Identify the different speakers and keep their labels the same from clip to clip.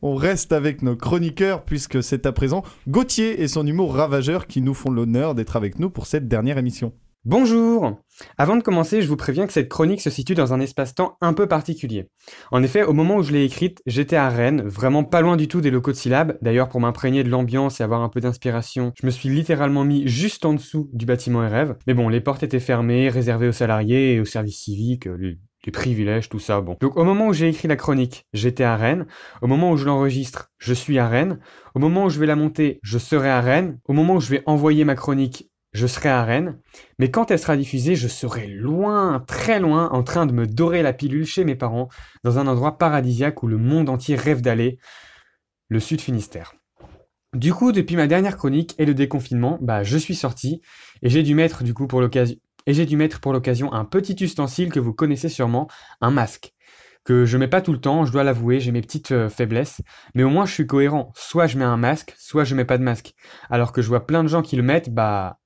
Speaker 1: on reste avec nos chroniqueurs puisque c'est à présent Gauthier et son humour ravageur qui nous font l'honneur d'être avec nous pour cette dernière émission.
Speaker 2: Bonjour! Avant de commencer, je vous préviens que cette chronique se situe dans un espace-temps un peu particulier. En effet, au moment où je l'ai écrite, j'étais à Rennes, vraiment pas loin du tout des locaux de Syllab. D'ailleurs, pour m'imprégner de l'ambiance et avoir un peu d'inspiration, je me suis littéralement mis juste en dessous du bâtiment RF. Mais bon, les portes étaient fermées, réservées aux salariés et aux services civiques, les privilèges, tout ça, bon. Donc au moment où j'ai écrit la chronique, j'étais à Rennes. Au moment où je l'enregistre, je suis à Rennes. Au moment où je vais la monter, je serai à Rennes. Au moment où je vais envoyer ma chronique, je serai à Rennes, mais quand elle sera diffusée, je serai loin, très loin, en train de me dorer la pilule chez mes parents, dans un endroit paradisiaque où le monde entier rêve d'aller, le Sud Finistère. Du coup, depuis ma dernière chronique et le déconfinement, je suis sorti, et j'ai dû mettre pour l'occasion un petit ustensile que vous connaissez sûrement, un masque. Que je mets pas tout le temps, je dois l'avouer, j'ai mes petites faiblesses, mais au moins je suis cohérent. Soit je mets un masque, soit je mets pas de masque. Alors que je vois plein de gens qui le mettent,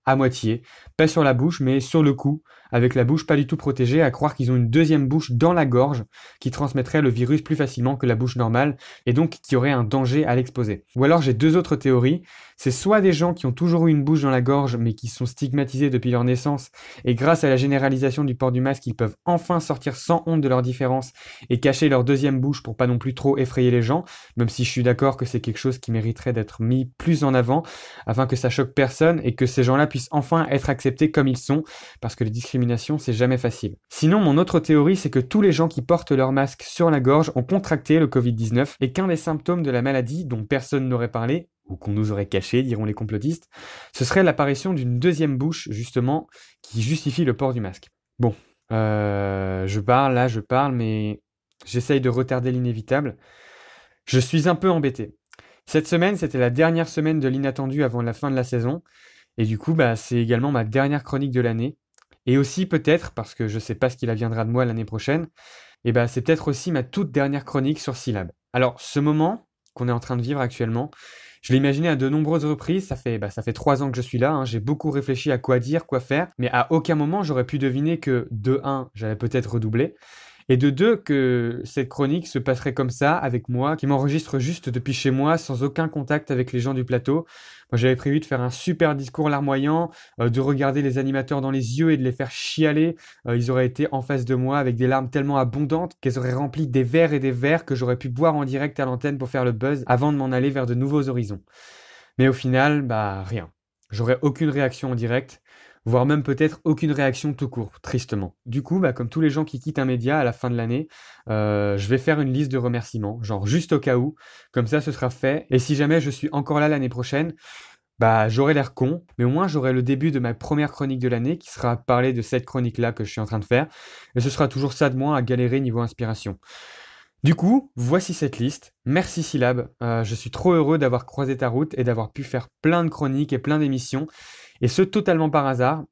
Speaker 2: à moitié. Pas sur la bouche, mais sur le cou, avec la bouche pas du tout protégée, à croire qu'ils ont une deuxième bouche dans la gorge, qui transmettrait le virus plus facilement que la bouche normale, et donc qui aurait un danger à l'exposer. Ou alors j'ai deux autres théories, c'est soit des gens qui ont toujours eu une bouche dans la gorge, mais qui sont stigmatisés depuis leur naissance, et grâce à la généralisation du port du masque, ils peuvent enfin sortir sans honte de leurs différences, et cacher leur deuxième bouche pour pas non plus trop effrayer les gens, même si je suis d'accord que c'est quelque chose qui mériterait d'être mis plus en avant, afin que ça choque personne, et que ces gens-là puissent enfin être acceptés comme ils sont, parce que les discriminations, c'est jamais facile. Sinon, mon autre théorie, c'est que tous les gens qui portent leur masque sur la gorge ont contracté le Covid-19, et qu'un des symptômes de la maladie, dont personne n'aurait parlé, ou qu'on nous aurait caché, diront les complotistes, ce serait l'apparition d'une deuxième bouche, justement, qui justifie le port du masque. Bon, je parle, mais j'essaye de retarder l'inévitable. Je suis un peu embêté. Cette semaine, c'était la dernière semaine de l'inattendu avant la fin de la saison, et du coup, c'est également ma dernière chronique de l'année. Et aussi peut-être, parce que je sais pas ce qu'il adviendra de moi l'année prochaine, c'est peut-être aussi ma toute dernière chronique sur Syllab. Alors, ce moment qu'on est en train de vivre actuellement, je l'ai imaginé à de nombreuses reprises, ça fait 3 ans que je suis là, j'ai beaucoup réfléchi à quoi dire, quoi faire, mais à aucun moment j'aurais pu deviner que, de 1, j'allais peut-être redoubler, et de 2, que cette chronique se passerait comme ça, avec moi, qui m'enregistre juste depuis chez moi, sans aucun contact avec les gens du plateau. Moi, j'avais prévu de faire un super discours larmoyant, de regarder les animateurs dans les yeux et de les faire chialer. Ils auraient été en face de moi avec des larmes tellement abondantes qu'elles auraient rempli des verres et des verres que j'aurais pu boire en direct à l'antenne pour faire le buzz avant de m'en aller vers de nouveaux horizons. Mais au final, rien. J'aurais aucune réaction en direct, voire même peut-être aucune réaction tout court, tristement. Du coup, comme tous les gens qui quittent un média à la fin de l'année, je vais faire une liste de remerciements, genre juste au cas où, comme ça ce sera fait, et si jamais je suis encore là l'année prochaine, j'aurai l'air con, mais au moins j'aurai le début de ma première chronique de l'année qui sera parler de cette chronique-là que je suis en train de faire, et ce sera toujours ça de moins à galérer niveau inspiration. Du coup, voici cette liste. Merci Syllab, je suis trop heureux d'avoir croisé ta route et d'avoir pu faire plein de chroniques et plein d'émissions, et ce totalement par hasard,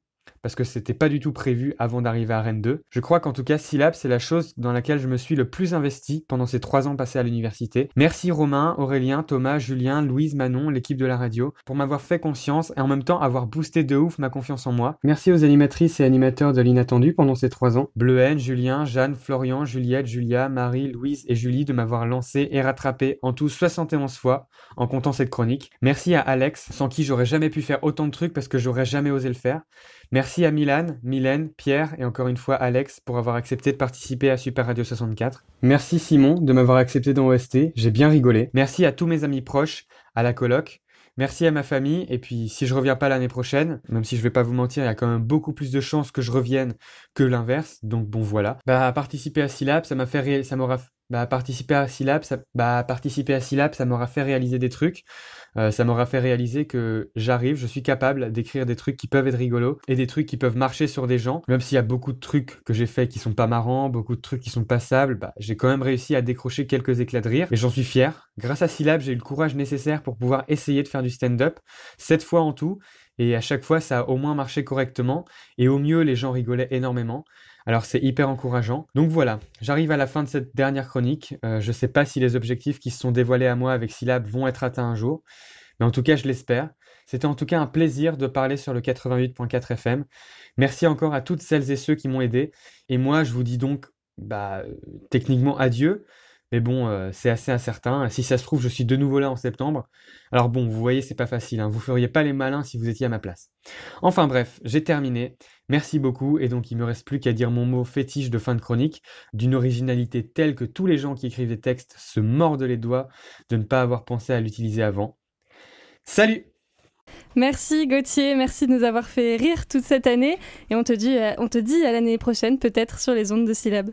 Speaker 2: parce que c'était pas du tout prévu avant d'arriver à Rennes 2. Je crois qu'en tout cas, Syllab, c'est la chose dans laquelle je me suis le plus investi pendant ces 3 ans passés à l'université. Merci Romain, Aurélien, Thomas, Julien, Louise, Manon, l'équipe de la radio, pour m'avoir fait confiance et en même temps avoir boosté de ouf ma confiance en moi. Merci aux animatrices et animateurs de l'inattendu pendant ces 3 ans. Bleuhen, Julien, Jeanne, Florian, Juliette, Julia, Marie, Louise et Julie de m'avoir lancé et rattrapé en tout 71 fois en comptant cette chronique. Merci à Alex, sans qui j'aurais jamais pu faire autant de trucs parce que j'aurais jamais osé le faire. Merci à Milan, Mylène, Pierre et encore une fois Alex pour avoir accepté de participer à Super Radio 64. Merci Simon de m'avoir accepté dans OST, j'ai bien rigolé. Merci à tous mes amis proches, à la coloc. Merci à ma famille, et puis si je reviens pas l'année prochaine, même si je vais pas vous mentir, il y a quand même beaucoup plus de chances que je revienne que l'inverse, donc bon voilà. Participer à Syllab, ça m'aura fait réaliser des trucs. Ça m'aura fait réaliser que je suis capable d'écrire des trucs qui peuvent être rigolos et des trucs qui peuvent marcher sur des gens. Même s'il y a beaucoup de trucs que j'ai faits qui sont pas marrants, beaucoup de trucs qui sont passables, j'ai quand même réussi à décrocher quelques éclats de rire et j'en suis fier. Grâce à Syllab, j'ai eu le courage nécessaire pour pouvoir essayer de faire du stand-up, 7 fois en tout, et à chaque fois ça a au moins marché correctement et au mieux les gens rigolaient énormément. Alors c'est hyper encourageant. Donc voilà, j'arrive à la fin de cette dernière chronique. Je sais pas si les objectifs qui se sont dévoilés à moi avec Syllab vont être atteints un jour, mais en tout cas je l'espère. C'était en tout cas un plaisir de parler sur le 88.4 FM. Merci encore à toutes celles et ceux qui m'ont aidé. Et moi je vous dis donc techniquement adieu, Mais bon, c'est assez incertain. Si ça se trouve, je suis de nouveau là en septembre. Alors bon, vous voyez, c'est pas facile, hein. Vous feriez pas les malins si vous étiez à ma place. Enfin bref, j'ai terminé. Merci beaucoup. Et donc, il me reste plus qu'à dire mon mot fétiche de fin de chronique, d'une originalité telle que tous les gens qui écrivent des textes se mordent les doigts de ne pas avoir pensé à l'utiliser avant. Salut!
Speaker 3: Merci Gauthier, merci de nous avoir fait rire toute cette année et on te dit à l'année prochaine peut-être sur les ondes de Syllab.